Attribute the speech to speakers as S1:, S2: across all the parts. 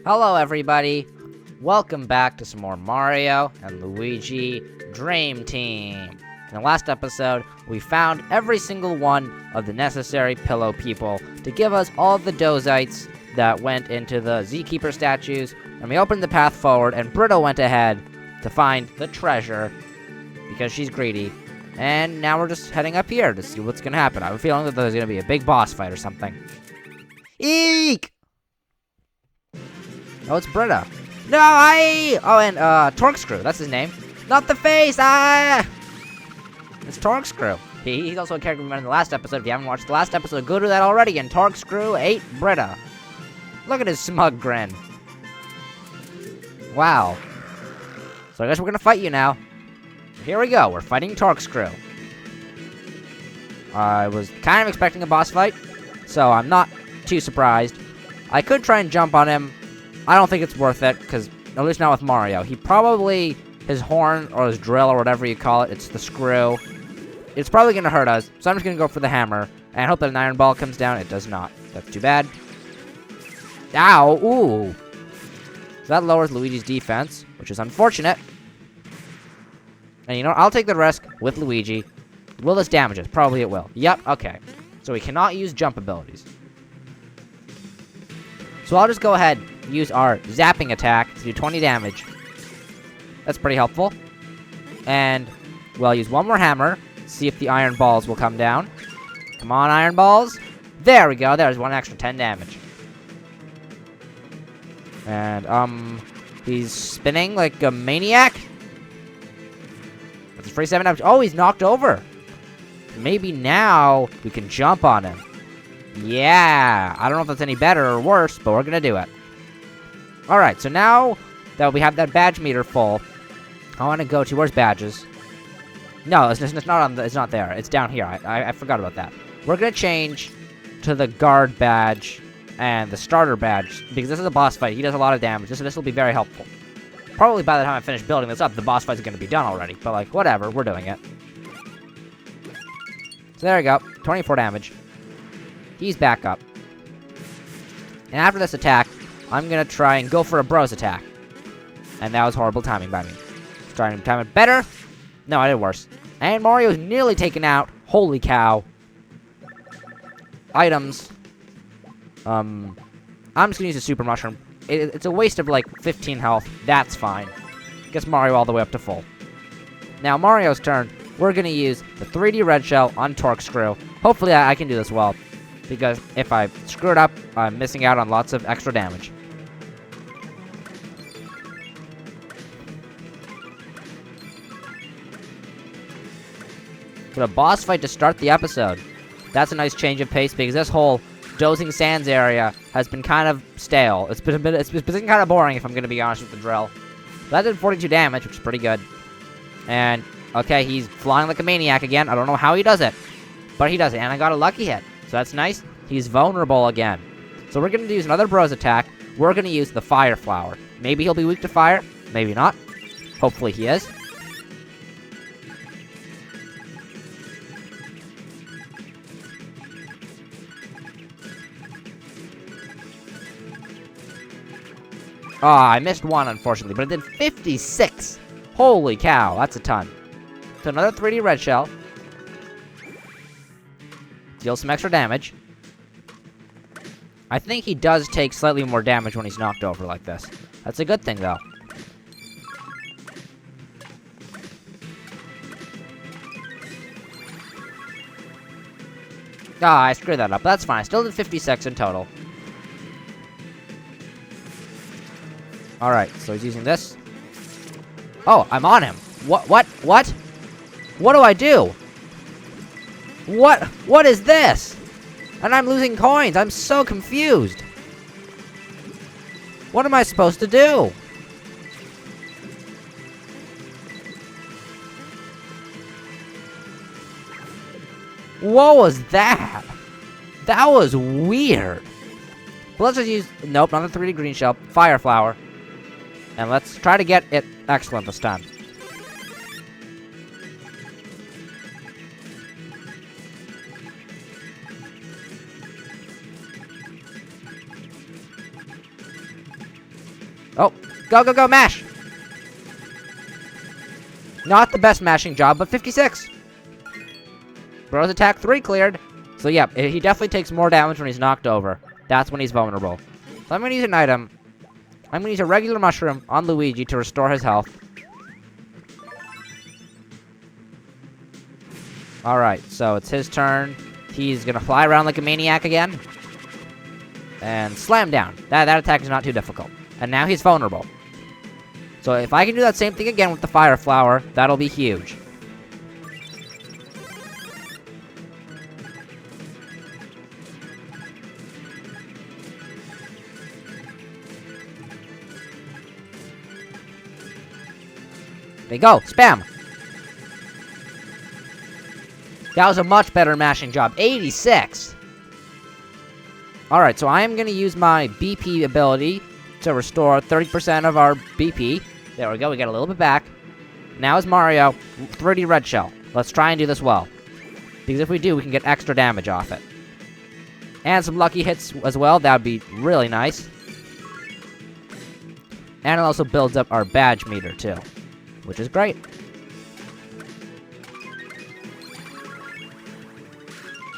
S1: Hello everybody, welcome back to some more Mario and Luigi Dream Team. In the last episode, we found every single one of the necessary pillow people to give us all the dozites that went into the Zkeeper statues, and we opened the path forward, and Britta went ahead to find the treasure, because she's greedy. And now we're just heading up here to see what's gonna happen. I have a feeling that there's gonna be a big boss fight or something. Eek! Oh, it's Britta. No, Oh, and, Torkscrew, that's his name. Not the face, It's Torkscrew. He's also a character we met in the last episode. If you haven't watched the last episode, go do that already, and Torkscrew ate Britta. Look at his smug grin. Wow. So I guess we're gonna fight you now. Here we go, we're fighting Torkscrew. I was kind of expecting a boss fight, so I'm not too surprised. I could try and jump on him. I don't think it's worth it, because, at least not with Mario. He probably, his horn, or his drill, or whatever you call it, it's the screw. It's probably going to hurt us, so I'm just going to go for the hammer, and hope that an iron ball comes down. It does not. That's too bad. Ow! Ooh! So that lowers Luigi's defense, which is unfortunate. And you know what? I'll take the risk with Luigi. Will this damage us? Probably it will. Yep, okay. So we cannot use jump abilities. So I'll just go ahead, use our zapping attack to do 20 damage. That's pretty helpful. And we'll use one more hammer, see if the iron balls will come down. Come on, iron balls. There we go, there's one extra 10 damage. And, he's spinning like a maniac. That's a free 7 damage. Oh, he's knocked over. Maybe now we can jump on him. Yeah, I don't know if that's any better or worse, but we're gonna do it. Alright, so now that we have that badge meter full, I want to go to, where's badges? No, it's not there. It's down here. I forgot about that. We're gonna change to the guard badge and the starter badge, because this is a boss fight. He does a lot of damage. This will be very helpful. Probably by the time I finish building this up, the boss fight's gonna be done already, but like, whatever, we're doing it. So there we go, 24 damage. He's back up. And after this attack, I'm gonna try and go for a bros attack. And that was horrible timing by me. Trying to time it better. No, I did worse. And Mario's nearly taken out. Holy cow. Items. I'm just gonna use a super mushroom. It's a waste of like 15 health. That's fine. Gets Mario all the way up to full. Now Mario's turn. We're gonna use the 3D red shell on Torkscrew. Hopefully I can do this well, because if I screw it up, I'm missing out on lots of extra damage. But a boss fight to start the episode. That's a nice change of pace, because this whole Dozing Sands area has been kind of stale. It's been kind of boring, if I'm going to be honest with the drill. That did 42 damage, which is pretty good. And, okay, he's flying like a maniac again. I don't know how he does it, but he does it. And I got a lucky hit. So that's nice. He's vulnerable again. So we're going to use another bros attack. We're going to use the fire flower. Maybe he'll be weak to fire. Maybe not. Hopefully he is. Oh, I missed one, unfortunately, but it did 56. Holy cow, that's a ton. So another 3D red shell. Deal some extra damage. I think he does take slightly more damage when he's knocked over like this. That's a good thing, though. Ah, I screwed that up. That's fine. I still did 56 in total. Alright, so he's using this. Oh, I'm on him. What? What do I do? What is this? And I'm losing coins. I'm so confused. What am I supposed to do? What was that? That was weird. But let's just use, nope, not the 3D green shell, fire flower. And let's try to get it excellent this time. Oh, go, go, go, mash! Not the best mashing job, but 56. Bros attack 3 cleared. So yeah, he definitely takes more damage when he's knocked over. That's when he's vulnerable. So I'm gonna use an item. I'm gonna use a regular mushroom on Luigi to restore his health. Alright, so it's his turn. He's gonna fly around like a maniac again. And slam down. That attack is not too difficult. And now he's vulnerable. So if I can do that same thing again with the fire flower, that'll be huge. There you go, spam! That was a much better mashing job, 86! Alright, so I am going to use my BP ability to restore 30% of our BP. There we go, we got a little bit back. Now is Mario, 3D red shell. Let's try and do this well. Because if we do, we can get extra damage off it. And some lucky hits as well, that would be really nice. And it also builds up our badge meter too, which is great.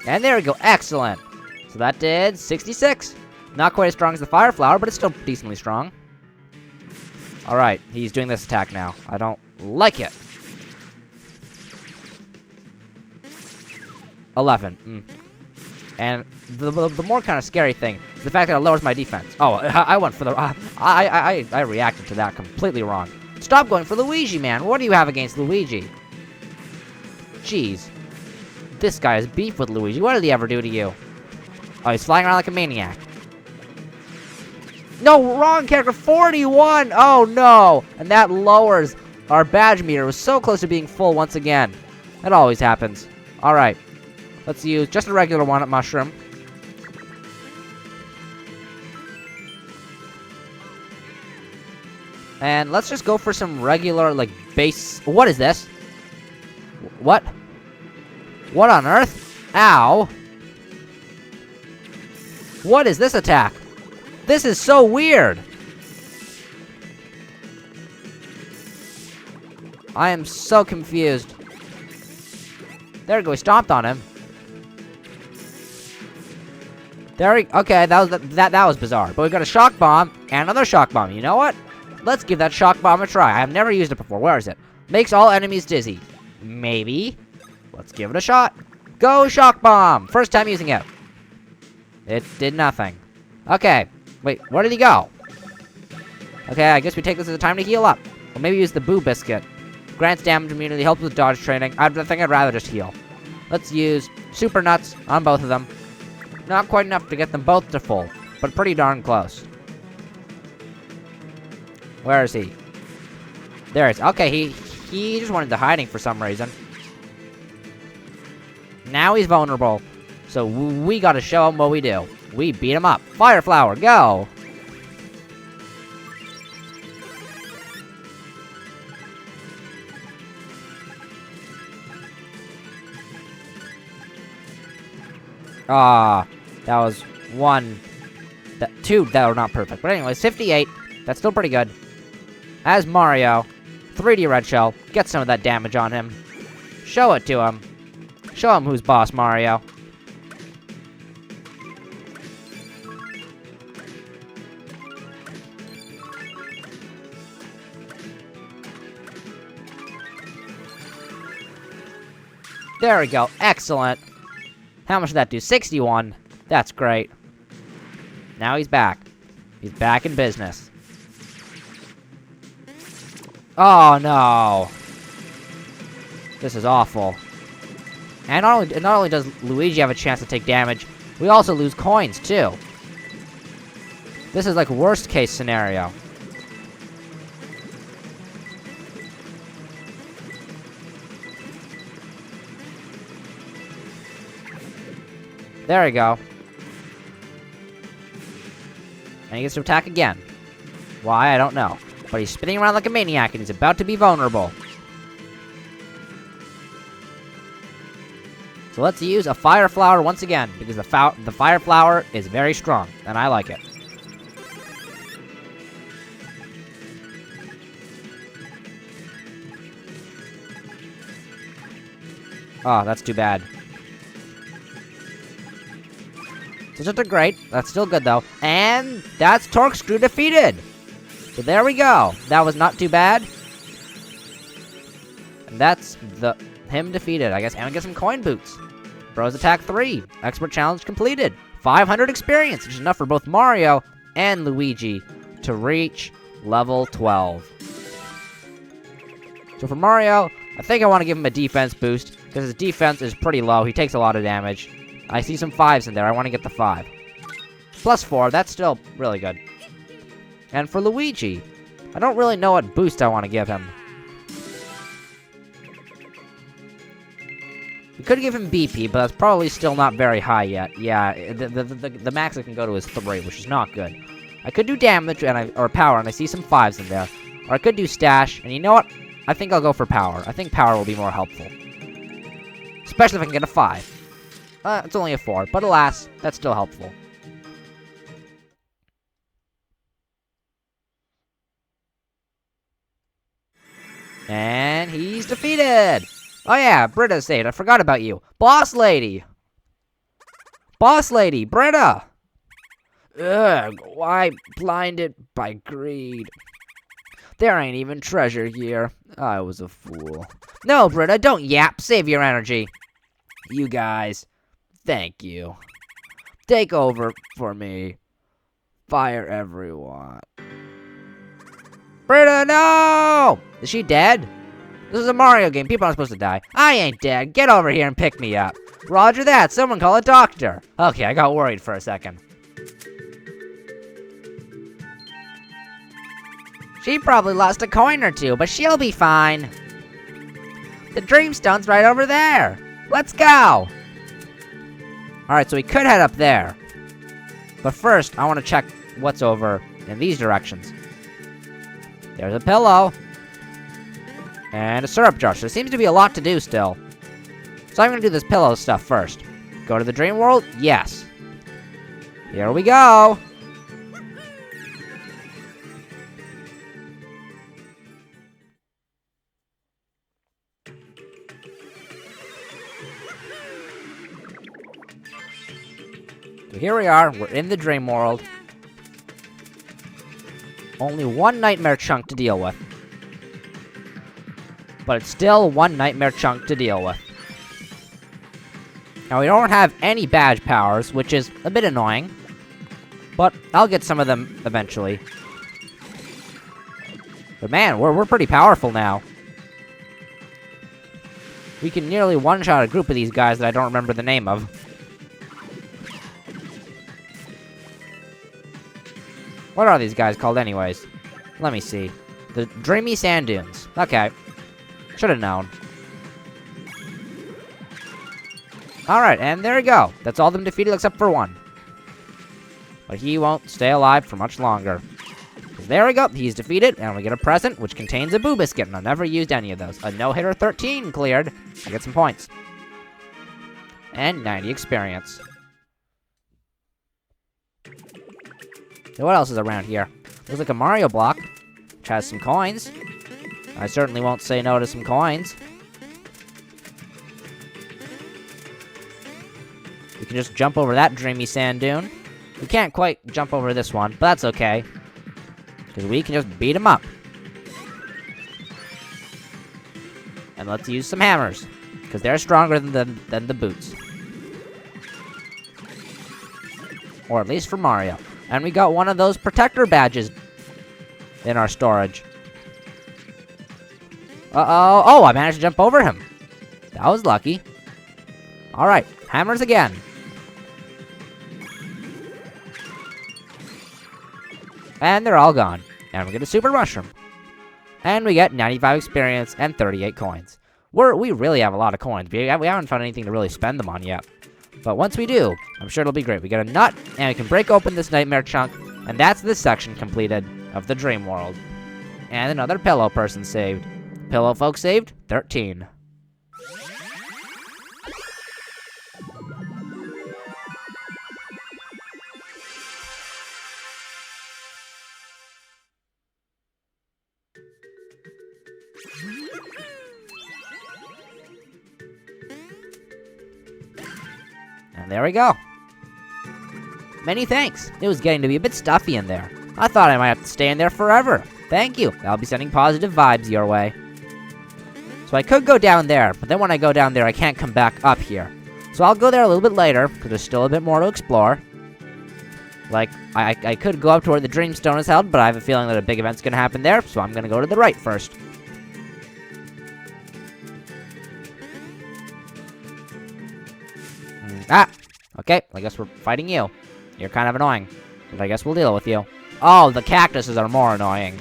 S1: And there we go, excellent! So that did 66. Not quite as strong as the fire flower, but it's still decently strong. Alright, he's doing this attack now. I don't like it. 11. And the more kind of scary thing is the fact that it lowers my defense. Oh, I went for the... I reacted to that completely wrong. Stop going for Luigi, man! What do you have against Luigi? Jeez. This guy has beef with Luigi. What did he ever do to you? Oh, he's flying around like a maniac. No, wrong character, 41! Oh, no! And that lowers our badge meter. It was so close to being full once again. That always happens. Alright. Let's use just a regular one-up mushroom. And let's just go for some regular, like, base... What is this? What? What on earth? Ow! What is this attack? This is so weird! I am so confused. There we go, we stomped on him. Okay, that was bizarre. But we got a shock bomb and another shock bomb. You know what? Let's give that shock bomb a try. I've never used it before. Where is it? Makes all enemies dizzy. Maybe. Let's give it a shot. Go shock bomb! First time using it. It did nothing. Okay. Wait, where did he go? Okay, I guess we take this as a time to heal up. Or maybe use the Boo Biscuit. Grants damage immunity, helps with dodge training. I think I'd rather just heal. Let's use Super Nuts on both of them. Not quite enough to get them both to full, but pretty darn close. Where is he? There he is. Okay, he just went into hiding for some reason. Now he's vulnerable. So we gotta show him what we do. We beat him up. Fire Flower, go! Ah, that was two that were not perfect. But anyways, 58. That's still pretty good. As Mario, 3D red shell, get some of that damage on him. Show it to him. Show him who's boss, Mario. There we go. Excellent. How much did that do? 61. That's great. Now he's back. He's back in business. Oh, no. This is awful. And not only does Luigi have a chance to take damage, we also lose coins, too. This is like worst case scenario. There we go. And he gets to attack again. Why, I don't know. But he's spinning around like a maniac and he's about to be vulnerable. So let's use a Fire Flower once again, because the Fire Flower is very strong, and I like it. Oh, that's too bad. So just a great. That's still good, though. And that's Torkscrew defeated. So there we go. That was not too bad. And that's him defeated, I guess. And we get some coin boots. Bros attack 3. Expert challenge completed. 500 experience, which is enough for both Mario and Luigi to reach level 12. So for Mario, I think I want to give him a defense boost, because his defense is pretty low. He takes a lot of damage. I see some 5s in there. I want to get the 5. Plus 4, that's still really good. And for Luigi, I don't really know what boost I want to give him. We could give him BP, but that's probably still not very high yet. Yeah, the max I can go to is 3, which is not good. I could do damage or power, and I see some 5s in there. Or I could do stash, and you know what? I think I'll go for power. I think power will be more helpful. Especially if I can get a 5. It's only a 4, but alas, that's still helpful. And he's defeated! Oh yeah, Britta saved. I forgot about you. Boss Lady! Boss Lady, Britta! Ugh, why blinded by greed? There ain't even treasure here. I was a fool. No, Britta, don't yap. Save your energy. You guys, thank you. Take over for me. Fire everyone. Britta, no! Is she dead? This is a Mario game. People aren't supposed to die. I ain't dead. Get over here and pick me up. Roger that. Someone call a doctor. Okay, I got worried for a second. She probably lost a coin or two, but she'll be fine. The Dreamstone's right over there. Let's go. Alright, so we could head up there. But first, I want to check what's over in these directions. There's a pillow. And a syrup jar. So there seems to be a lot to do still. So I'm going to do this pillow stuff first. Go to the dream world? Yes. Here we go. So here we are. We're in the dream world. Only one nightmare chunk to deal with. But it's still one nightmare chunk to deal with. Now, we don't have any badge powers, which is a bit annoying. But I'll get some of them eventually. But man, we're pretty powerful now. We can nearly one-shot a group of these guys that I don't remember the name of. What are these guys called anyways? Let me see. The Dreamy Sand Dunes. Okay. Should have known. Alright, and there we go. That's all of them defeated except for one. But he won't stay alive for much longer. There we go. He's defeated, and we get a present, which contains a Boo Biscuit, and I've never used any of those. A no-hitter 13 cleared. I get some points. And 90 experience. So what else is around here? Looks like a Mario block, which has some coins. I certainly won't say no to some coins. We can just jump over that dreamy sand dune. We can't quite jump over this one, but that's okay. Because we can just beat him up. And let's use some hammers. Because they're stronger than the boots. Or at least for Mario. And we got one of those protector badges in our storage. Uh-oh. Oh, I managed to jump over him. That was lucky. Alright, hammers again. And they're all gone. And we get a super mushroom. And we get 95 experience and 38 coins. We really have a lot of coins. We haven't found anything to really spend them on yet. But once we do, I'm sure it'll be great. We get a nut, and we can break open this nightmare chunk. And that's this section completed of the dream world. And another pillow person saved. Pillow folk saved 13. And there we go. Many thanks. It was getting to be a bit stuffy in there. I thought I might have to stay in there forever. Thank you. I'll be sending positive vibes your way. So I could go down there, but then when I go down there, I can't come back up here. So I'll go there a little bit later, because there's still a bit more to explore. Like, I could go up to where the Dreamstone is held, but I have a feeling that a big event's gonna happen there, so I'm gonna go to the right first. Okay, I guess we're fighting you. You're kind of annoying, but I guess we'll deal with you. Oh, the cactuses are more annoying.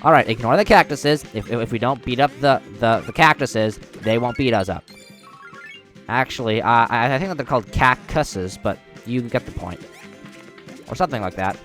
S1: Alright, ignore the cactuses. If we don't beat up the cactuses, they won't beat us up. Actually, I think that they're called cactuses, but you get the point. Or something like that.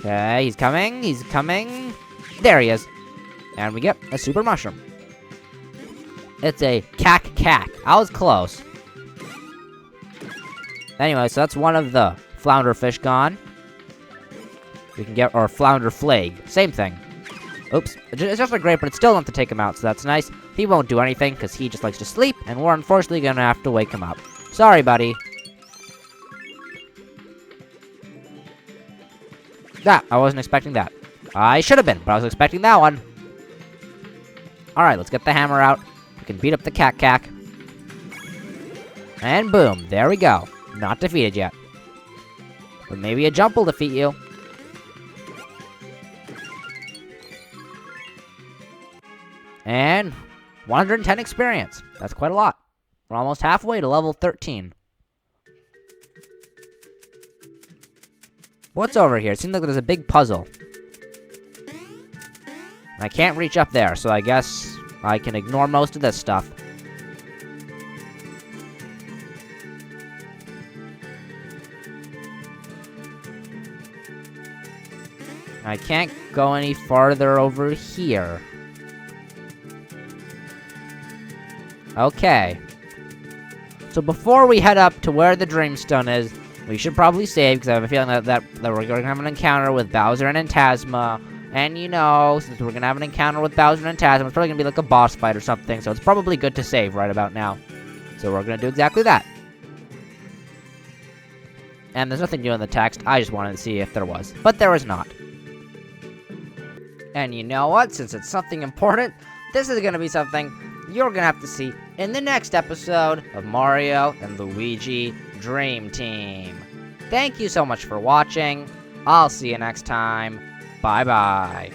S1: Okay, he's coming. There he is. And we get a super mushroom. It's a cack. I was close. Anyway, so that's one of the flounder fish gone. We can get, or flounder flag. Same thing. Oops. It's just a grape, but it's still enough to take him out, so that's nice. He won't do anything, because he just likes to sleep, and we're unfortunately gonna have to wake him up. Sorry, buddy. I wasn't expecting that. I should have been, but I was expecting that one. Alright, let's get the hammer out. We can beat up the cack. And boom, there we go. Not defeated yet. But maybe a jump will defeat you. And 110 experience. That's quite a lot. We're almost halfway to level 13. What's over here? It seems like there's a big puzzle. I can't reach up there, so I guess I can ignore most of this stuff. I can't go any farther over here. Okay. So before we head up to where the Dreamstone is, we should probably save, because I have a feeling that we're going to have an encounter with Bowser and Tasma. And you know, since we're going to have an encounter with Bowser and Tasma, it's probably going to be like a boss fight or something, so it's probably good to save right about now. So we're going to do exactly that. And there's nothing new in the text, I just wanted to see if there was. But there is not. And you know what? Since it's something important, this is going to be something you're going to have to see in the next episode of Mario and Luigi Dream Team. Thank you so much for watching. I'll see you next time. Bye-bye.